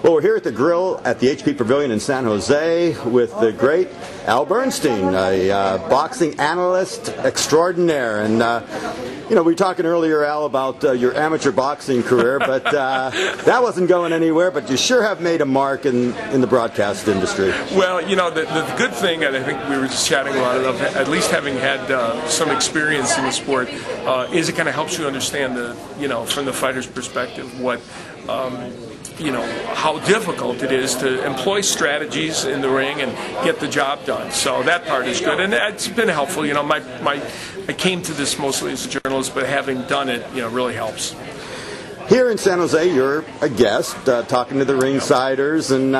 Well, we're here at the grill at the HP Pavilion in San Jose with the great Al Bernstein, a boxing analyst extraordinaire. And, you know, we were talking earlier, Al, about your amateur boxing career, but that wasn't going anywhere, but you sure have made a mark in the broadcast industry. Well, you know, the good thing, and I think we were just chatting about it, of at least having had some experience in the sport, is it kind of helps you understand, from the fighter's perspective, what... how difficult it is to employ strategies in the ring and get the job done. So that part is good, and it's been helpful. You know, I came to this mostly as a journalist, but having done it, really helps. Here in San Jose, you're a guest talking to the ringsiders, and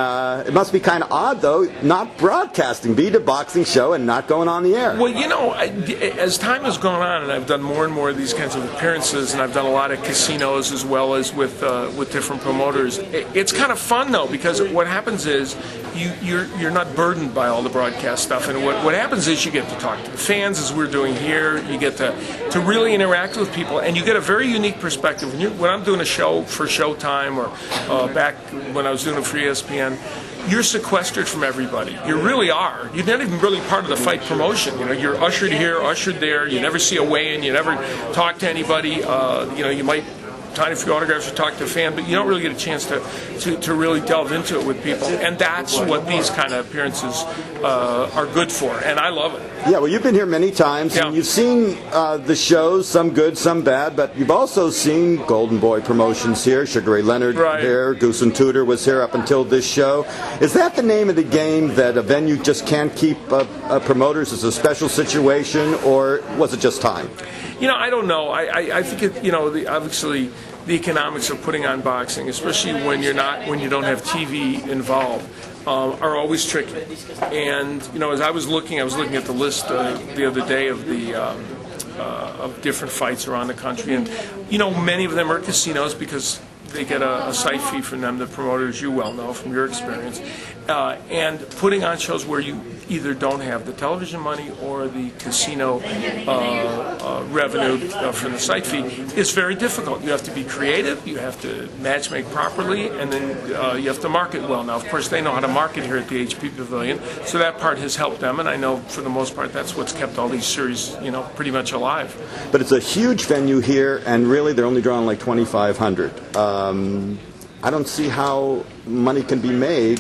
it must be kind of odd, though, not broadcasting, being a boxing show and not going on the air. Well, as time has gone on, and I've done more and more of these kinds of appearances, and I've done a lot of casinos as well as with different promoters. It's kind of fun, though, because what happens is you're not burdened by all the broadcast stuff, and what happens is you get to talk to the fans, as we're doing here. You get to really interact with people, and you get a very unique perspective. When I'm doing a show for Showtime or back when I was doing it for ESPN, you're sequestered from everybody. You really are. You're not even really part of the fight promotion. You're ushered here, ushered there. You never see a weigh-in. You never talk to anybody. You might sign a few autographs or talk to a fan, but you don't really get a chance to really delve into it with people. And that's what these kind of appearances are good for, and I love it. Yeah, well, you've been here many times, and you've seen the shows, some good, some bad, but you've also seen Golden Boy promotions here. Sugar Ray Leonard here, Goose and Tudor was here up until this show. Is that the name of the game, that a venue just can't keep promoters as a special situation, or was it just time? I don't know. I think obviously the economics of putting on boxing, especially when you don't have TV involved, are always tricky. And as I was looking at the list the other day of of different fights around the country, and many of them are casinos because they get a site fee from them, the promoters, you well know from your experience. And putting on shows where you either don't have the television money or the casino revenue from the site fee is very difficult. You have to be creative, you have to match make properly, and then you have to market well. Now, of course, they know how to market here at the HP Pavilion, so that part has helped them, and I know for the most part that's what's kept all these series, pretty much alive. But it's a huge venue here, and really they're only drawing like 2,500. I don't see how money can be made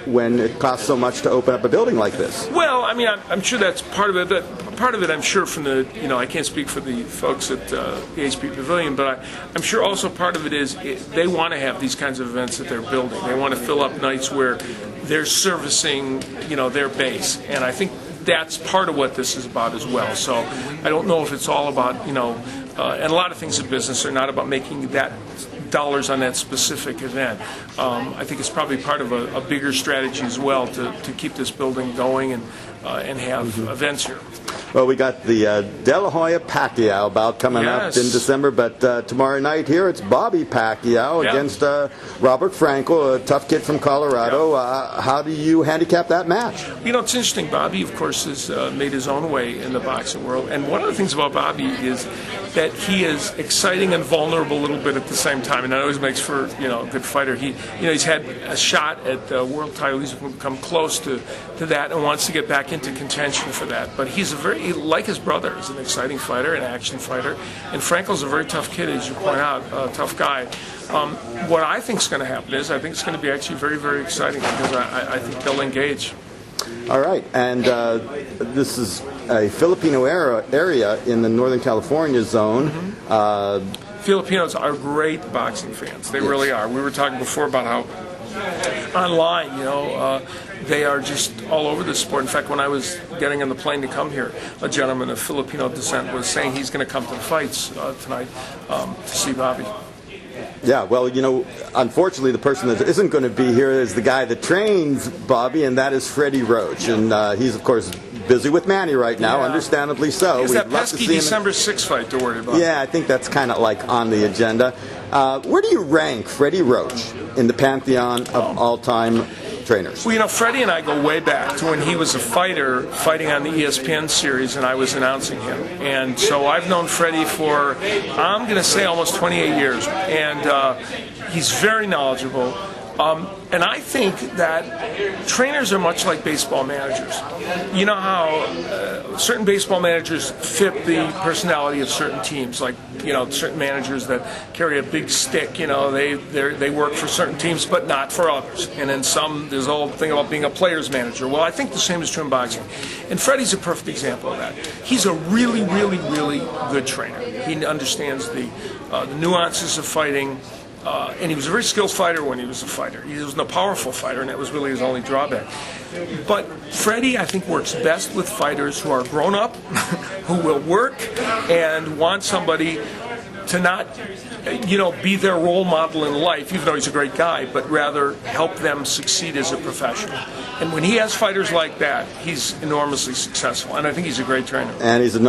when it costs so much to open up a building like this. Well, I mean, I'm sure that's part of it. But part of it, I'm sure, from the, I can't speak for the folks at the HP Pavilion, but I'm sure also part of it is they want to have these kinds of events that they're building. They want to fill up nights where they're servicing, their base. And I think that's part of what this is about as well. So I don't know if it's all about, and a lot of things in business are not about making that dollars on that specific event. I think it's probably part of a bigger strategy as well to keep this building going and have events here. Well, we got the De La Hoya Pacquiao bout coming up in December, but tomorrow night here it's Bobby Pacquiao against Robert Frankel, a tough kid from Colorado. How do you handicap that match? It's interesting. Bobby, of course, has made his own way in the boxing world, and one of the things about Bobby is that he is exciting and vulnerable a little bit at the same time, and that always makes for a good fighter. He's had a shot at the world title. He's come close to that and wants to get back into contention for that. But he's like his brother, is an exciting fighter, an action fighter, and Frankel's a very tough kid, as you point out, a tough guy. What I think is going to happen is I think it's going to be actually very, very exciting because I think they'll engage. All right, and this is a Filipino area in the Northern California zone. Filipinos are great boxing fans. They really are. We were talking before about how online, they are just all over the sport. In fact, when I was getting on the plane to come here, a gentleman of Filipino descent was saying he's going to come to the fights tonight to see Bobby. Yeah, well, unfortunately, the person that isn't going to be here is the guy that trains Bobby, and that is Freddie Roach. And he's, of course, busy with Manny right now, understandably so. He's that pesky December 6th fight to worry about. Yeah, I think that's kind of like on the agenda. Where do you rank Freddie Roach in the pantheon of all-time trainers? Well, Freddie and I go way back to when he was a fighter fighting on the ESPN series and I was announcing him. And so I've known Freddie for, I'm going to say, almost 28 years. And He's very knowledgeable. And I think that trainers are much like baseball managers. You know how certain baseball managers fit the personality of certain teams, like, certain managers that carry a big stick, they work for certain teams but not for others. And then there's a whole thing about being a player's manager. Well, I think the same is true in boxing. And Freddie's a perfect example of that. He's a really, really, really good trainer. He understands the nuances of fighting. And he was a very skilled fighter when he was a fighter. He wasn't a powerful fighter, and that was really his only drawback. But Freddie, I think, works best with fighters who are grown up, who will work, and want somebody to not, be their role model in life, even though he's a great guy, but rather help them succeed as a professional. And when he has fighters like that, he's enormously successful, and I think he's a great trainer. And he's a